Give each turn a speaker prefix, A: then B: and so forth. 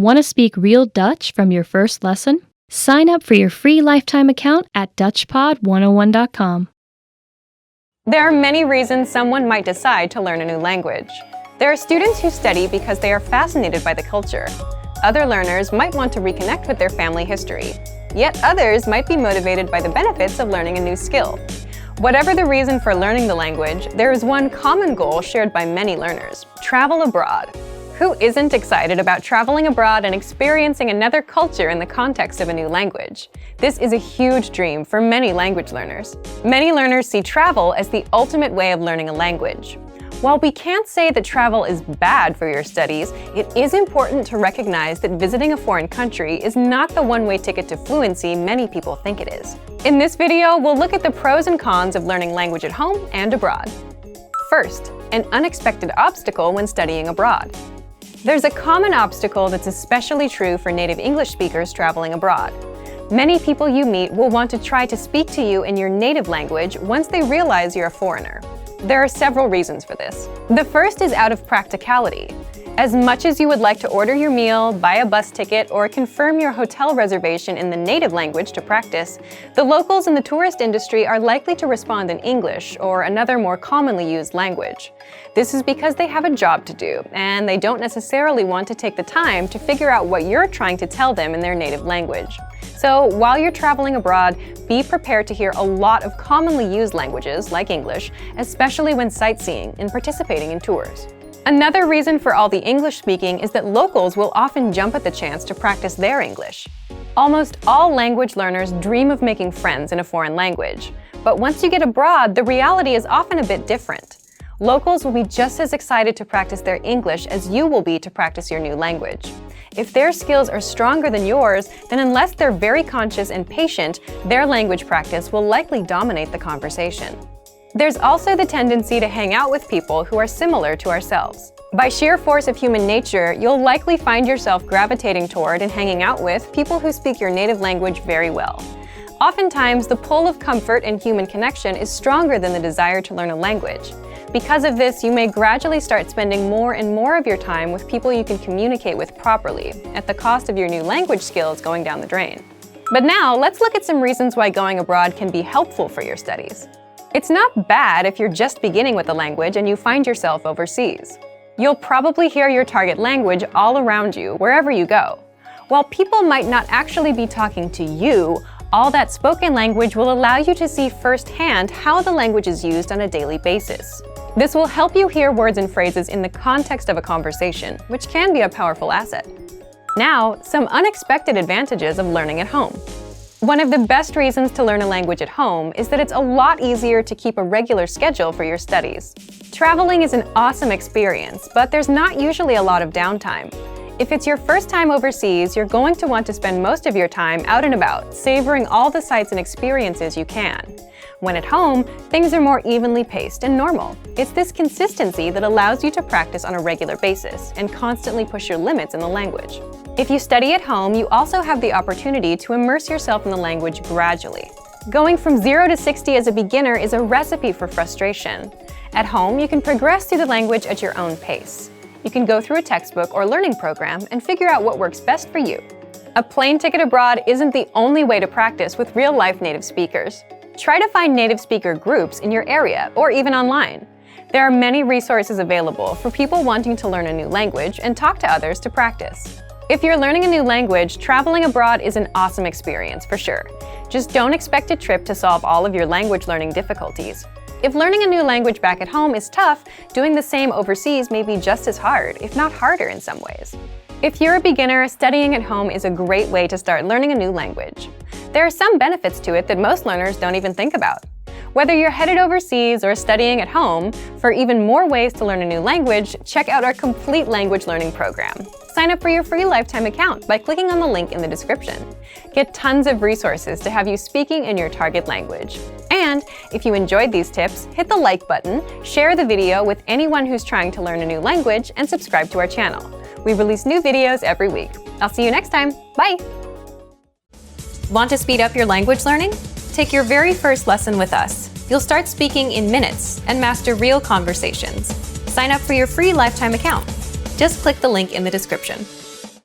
A: Want to speak real Dutch from your first lesson? Sign up for your free lifetime account at DutchPod101.com.
B: There are many reasons someone might decide to learn a new language. There are students who study because they are fascinated by the culture. Other learners might want to reconnect with their family history. Yet others might be motivated by the benefits of learning a new skill. Whatever the reason for learning the language, there is one common goal shared by many learners: travel abroad. Who isn't excited about traveling abroad and experiencing another culture in the context of a new language? This is a huge dream for many language learners. Many learners see travel as the ultimate way of learning a language. While we can't say that travel is bad for your studies, it is important to recognize that visiting a foreign country is not the one-way ticket to fluency many people think it is. In this video, we'll look at the pros and cons of learning language at home and abroad. First, an unexpected obstacle when studying abroad. There's a common obstacle that's especially true for native English speakers traveling abroad. Many people you meet will want to try to speak to you in your native language once they realize you're a foreigner. There are several reasons for this. The first is out of practicality. As much as you would like to order your meal, buy a bus ticket, or confirm your hotel reservation in the native language to practice, the locals in the tourist industry are likely to respond in English or another more commonly used language. This is because they have a job to do, and they don't necessarily want to take the time to figure out what you're trying to tell them in their native language. So while you're traveling abroad, be prepared to hear a lot of commonly used languages, like English, especially when sightseeing and participating in tours. Another reason for all the English speaking is that locals will often jump at the chance to practice their English. Almost all language learners dream of making friends in a foreign language, but once you get abroad, the reality is often a bit different. Locals will be just as excited to practice their English as you will be to practice your new language. If their skills are stronger than yours, then unless they're very conscious and patient, their language practice will likely dominate the conversation. There's also the tendency to hang out with people who are similar to ourselves. By sheer force of human nature, you'll likely find yourself gravitating toward and hanging out with people who speak your native language very well. Oftentimes, the pull of comfort and human connection is stronger than the desire to learn a language. Because of this, you may gradually start spending more and more of your time with people you can communicate with properly, at the cost of your new language skills going down the drain. But now, let's look at some reasons why going abroad can be helpful for your studies. It's not bad if you're just beginning with the language and you find yourself overseas. You'll probably hear your target language all around you, wherever you go. While people might not actually be talking to you, all that spoken language will allow you to see firsthand how the language is used on a daily basis. This will help you hear words and phrases in the context of a conversation, which can be a powerful asset. Now, some unexpected advantages of learning at home. One of the best reasons to learn a language at home is that it's a lot easier to keep a regular schedule for your studies. Traveling is an awesome experience, but there's not usually a lot of downtime. If it's your first time overseas, you're going to want to spend most of your time out and about, savoring all the sights and experiences you can. When at home, things are more evenly paced and normal. It's this consistency that allows you to practice on a regular basis and constantly push your limits in the language. If you study at home, you also have the opportunity to immerse yourself in the language gradually. Going from 0 to 60 as a beginner is a recipe for frustration. At home, you can progress through the language at your own pace. You can go through a textbook or learning program and figure out what works best for you. A plane ticket abroad isn't the only way to practice with real-life native speakers. Try to find native speaker groups in your area or even online. There are many resources available for people wanting to learn a new language and talk to others to practice. If you're learning a new language, traveling abroad is an awesome experience for sure. Just don't expect a trip to solve all of your language learning difficulties. If learning a new language back at home is tough, doing the same overseas may be just as hard, if not harder in some ways. If you're a beginner, studying at home is a great way to start learning a new language. There are some benefits to it that most learners don't even think about. Whether you're headed overseas or studying at home, for even more ways to learn a new language, check out our complete language learning program. Sign up for your free lifetime account by clicking on the link in the description. Get tons of resources to have you speaking in your target language. And if you enjoyed these tips, hit the like button, share the video with anyone who's trying to learn a new language, and subscribe to our channel. We release new videos every week. I'll see you next time. Bye! Want to speed up your language learning? Take your very first lesson with us. You'll start speaking in minutes and master real conversations. Sign up for your free lifetime account. Just click the link in the description.